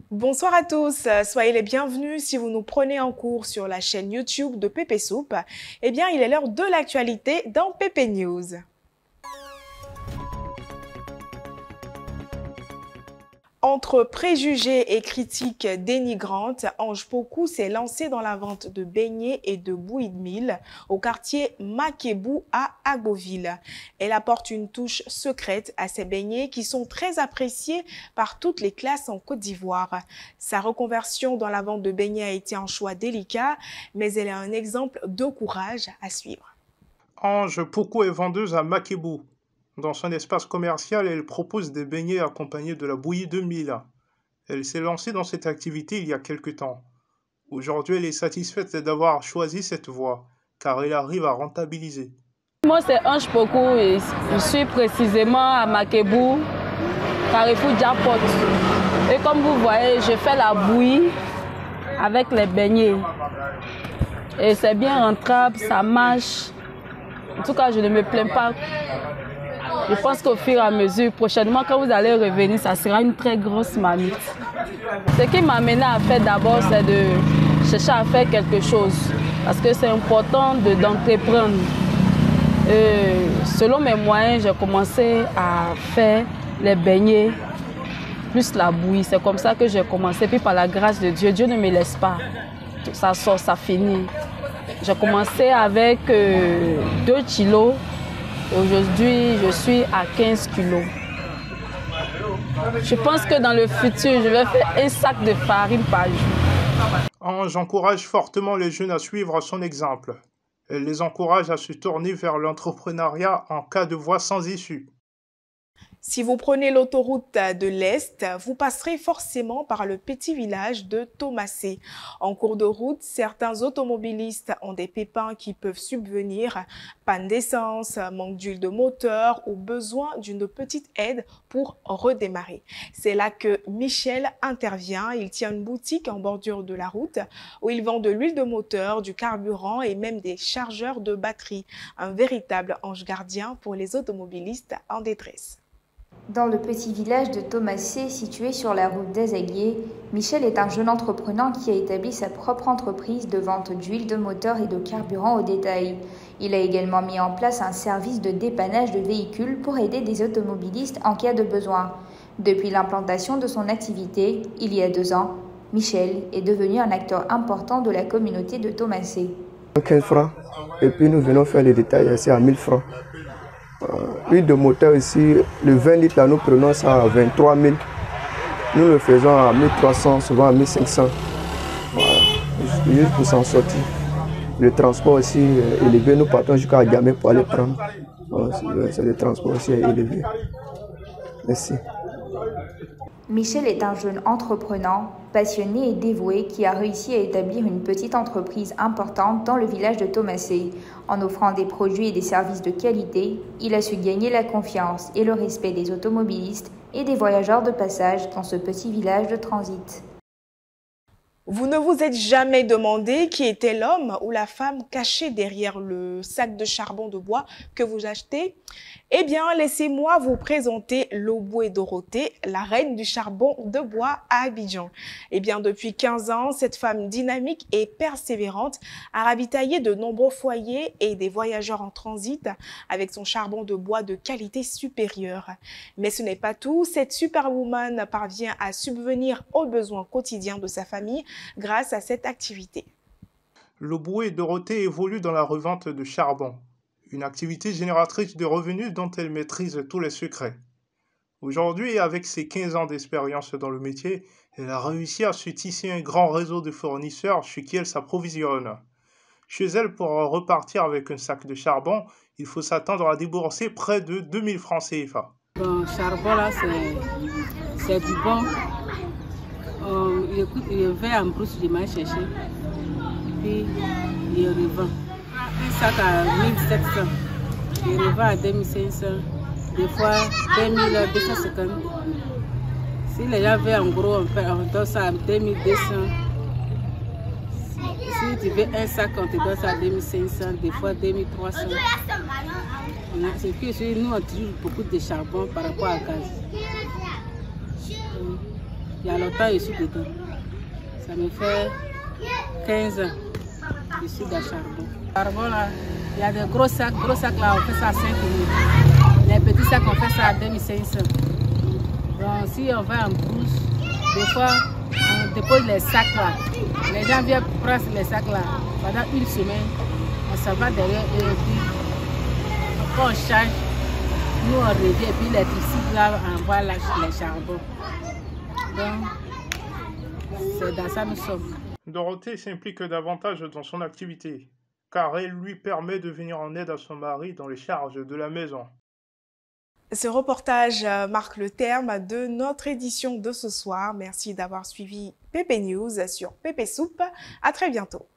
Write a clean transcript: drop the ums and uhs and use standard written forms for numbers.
Bonsoir à tous, soyez les bienvenus si vous nous prenez en cours sur la chaîne YouTube de Pépé Soupe. Eh bien, il est l'heure de l'actualité dans Pépé News. Entre préjugés et critiques dénigrantes, Ange Pokou s'est lancée dans la vente de beignets et de bouillie de mil au quartier Makebou à Agboville. Elle apporte une touche secrète à ces beignets qui sont très appréciés par toutes les classes en Côte d'Ivoire. Sa reconversion dans la vente de beignets a été un choix délicat, mais elle est un exemple de courage à suivre. Ange Pokou est vendeuse à Makebou. Dans son espace commercial, elle propose des beignets accompagnés de la bouillie de mil. Elle s'est lancée dans cette activité il y a quelque temps. Aujourd'hui, elle est satisfaite d'avoir choisi cette voie, car elle arrive à rentabiliser. Moi, c'est Ange Pokou et je suis précisément à Makebou, Carrefour Japot. Et comme vous voyez, je fais la bouillie avec les beignets. Et c'est bien rentable, ça marche. En tout cas, je ne me plains pas. Je pense qu'au fur et à mesure, prochainement, quand vous allez revenir, ça sera une très grosse marmite. Ce qui m'a amené à faire d'abord, c'est de chercher à faire quelque chose. Parce que c'est important d'entreprendre. Selon mes moyens, j'ai commencé à faire les beignets, plus la bouillie. C'est comme ça que j'ai commencé. Puis par la grâce de Dieu, Dieu ne me laisse pas. Ça sort, ça finit. J'ai commencé avec 2 kilos. Aujourd'hui, je suis à 15 kilos. Je pense que dans le futur, je vais faire un sac de farine par jour. Ange encourage fortement les jeunes à suivre son exemple. Elle les encourage à se tourner vers l'entrepreneuriat en cas de voie sans issue. Si vous prenez l'autoroute de l'Est, vous passerez forcément par le petit village de Thomassé. En cours de route, certains automobilistes ont des pépins qui peuvent subvenir, panne d'essence, manque d'huile de moteur ou besoin d'une petite aide pour redémarrer. C'est là que Michel intervient. Il tient une boutique en bordure de la route où il vend de l'huile de moteur, du carburant et même des chargeurs de batterie. Un véritable ange gardien pour les automobilistes en détresse. Dans le petit village de Thomassé, situé sur la route d'Azaguier, Michel est un jeune entrepreneur qui a établi sa propre entreprise de vente d'huile de moteur et de carburant au détail. Il a également mis en place un service de dépannage de véhicules pour aider des automobilistes en cas de besoin. Depuis l'implantation de son activité, il y a 2 ans, Michel est devenu un acteur important de la communauté de Thomassé. 15 francs, et puis nous venons faire les détails ici à 1000 francs. L'huile de moteur ici, le 20 litres, là, nous prenons ça à 23 000. Nous le faisons à 1300, souvent à 1500. Voilà, juste pour s'en sortir. Le transport aussi est élevé, nous partons jusqu'à Gamay pour aller prendre. C'est le transport aussi élevé. Merci. Michel est un jeune entrepreneur, passionné et dévoué qui a réussi à établir une petite entreprise importante dans le village de Thomassé. En offrant des produits et des services de qualité, il a su gagner la confiance et le respect des automobilistes et des voyageurs de passage dans ce petit village de transit. Vous ne vous êtes jamais demandé qui était l'homme ou la femme caché derrière le sac de charbon de bois que vous achetez? Eh bien, laissez-moi vous présenter Loboué Dorothée, la reine du charbon de bois à Abidjan. Eh bien, depuis 15 ans, cette femme dynamique et persévérante a ravitaillé de nombreux foyers et des voyageurs en transit avec son charbon de bois de qualité supérieure. Mais ce n'est pas tout, cette superwoman parvient à subvenir aux besoins quotidiens de sa famille grâce à cette activité. Loboué Dorothée évolue dans la revente de charbon, une activité génératrice de revenus dont elle maîtrise tous les secrets. Aujourd'hui, avec ses 15 ans d'expérience dans le métier, elle a réussi à se tisser un grand réseau de fournisseurs chez qui elle s'approvisionne. Chez elle, pour repartir avec un sac de charbon, il faut s'attendre à débourser près de 2000 francs CFA. Bon, charbon là, c'est du bon. Il va en brousse, je m'ai cherché. Puis il revend. Un sac à 1700. Il revend à 2500. Des fois 2250. Si les gens veulent en gros, on donne ça à 2200. Si tu veux un sac, on te donne ça à 2500, des fois 2300. C'est que nous, on utilise beaucoup de charbon par rapport à gaz. Il y a longtemps, je suis dedans. Ça me fait 15 ans. Je suis dans le charbon. Charbon là, il y a des gros sacs là, on fait ça à 5 000. Les petits sacs, on fait ça à 2500. Donc si on va en brousse, des fois, on dépose les sacs là. Les gens viennent prendre les sacs là. Pendant une semaine, on s'en va derrière eux et puis quand on charge, nous on revient et puis les petits là envoient les charbons. Donc, c'est dans ça que nous sommes. Dorothée s'implique davantage dans son activité, car elle lui permet de venir en aide à son mari dans les charges de la maison. Ce reportage marque le terme de notre édition de ce soir. Merci d'avoir suivi PP News sur PP Soup. À très bientôt.